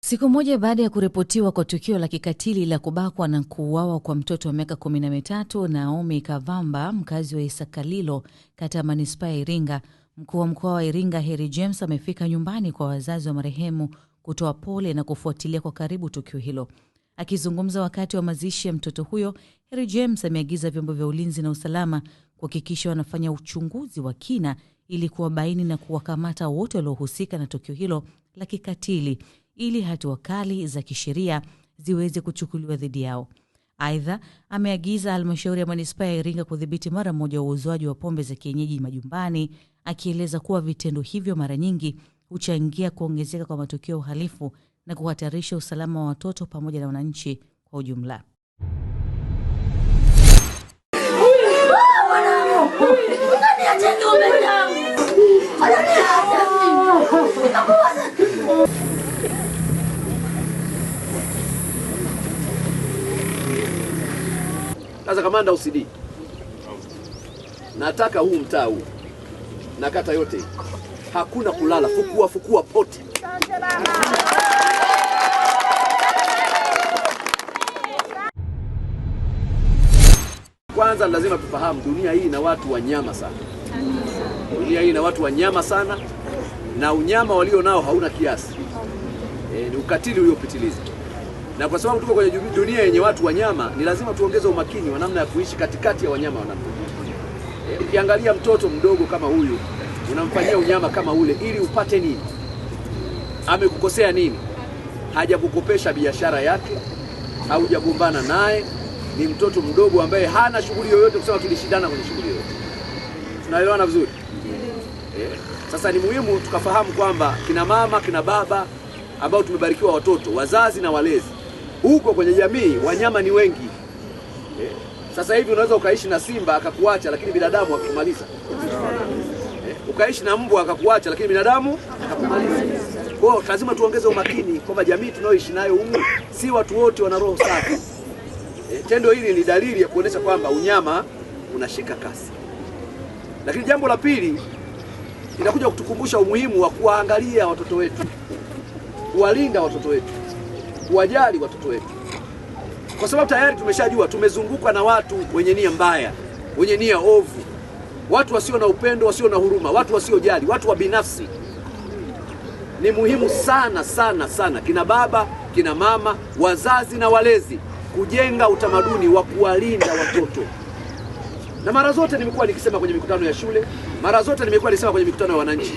Siku moja baada ya kuripotiwa kwa tukio la kikatili la kubakwa na kuuawa kwa mtoto wa miaka 13, Naomi Kavamba, mkazi wa Isakalilo, kata ya manispaa ya Iringa, mkuu wa mkoa wa Iringa Harry James amefika nyumbani kwa wazazi wa marehemu kutoa pole na kufuatilia kwa karibu tukio hilo. Akizungumza wakati wa mazishi ya mtoto huyo, Harry James ameagiza vyombo vya ulinzi na usalama kuhakikisha wanafanya uchunguzi wa kina ili kuwabaini na kuwakamata wote waliohusika na tukio hilo la kikatili, ili hatua kali za kisheria ziweze kuchukuliwa dhidi yao. Aidha, ameagiza halmashauri ya manispaa ya Iringa kudhibiti mara moja uuzwaji wa pombe za kienyeji majumbani, akieleza kuwa vitendo hivyo mara nyingi huchangia kuongezeka kwa matukio ya uhalifu na kuhatarisha usalama wa watoto pamoja na wananchi kwa ujumla. Sasa kamanda OCD, nataka huu mtaa huu na kata yote hakuna kulala, fukua pote. Kwanza lazima tufahamu dunia hii ina watu wanyama sana. Dunia hii ina watu wanyama sana, na unyama walio nao hauna kiasi. Ni ukatili uliopitiliza. Na kwa sababu tuko kwenye dunia yenye watu wanyama, ni lazima tuongeze umakini wa namna ya kuishi katikati ya wanyama wanapita. Ukiangalia mtoto mdogo kama huyu, unamfanyia unyama kama ule ili upate nini? Amekukosea nini? Hajakukopesha biashara yake, haujagombana naye, ni mtoto mdogo ambaye hana shughuli yoyote kusema tulishindana kwenye shughuli yoyote. Tunaelewana vizuri? Sasa ni muhimu tukafahamu kwamba kina mama, kina baba ambao tumebarikiwa watoto, wazazi na walezi, huko kwenye jamii wanyama ni wengi. Sasa hivi unaweza ukaishi na simba akakuacha lakini binadamu akakumaliza. Ukaishi na mbwa akakuacha lakini binadamu akakumaliza. Kwa hiyo lazima tuongeze umakini kwamba jamii tunayoishi nayo humu si watu wote wana roho safi. Tendo hili ni dalili ya kuonesha kwamba unyama unashika kasi. Lakini jambo la pili, inakuja kutukumbusha umuhimu wa kuwaangalia watoto wetu, kuwalinda watoto wetu, kuwajali watoto wetu. Kwa sababu tayari tumeshajua tumezungukwa na watu wenye nia mbaya, wenye nia ovu, watu wasio na upendo, wasio na huruma, watu wasiojali, watu wa binafsi. Ni muhimu sana kina baba, kina mama, wazazi na walezi kujenga utamaduni wa kuwalinda watoto. Na mara zote nimekuwa nikisema kwenye mikutano ya shule, mara zote nimekuwa nikisema kwenye mikutano ya wananchi,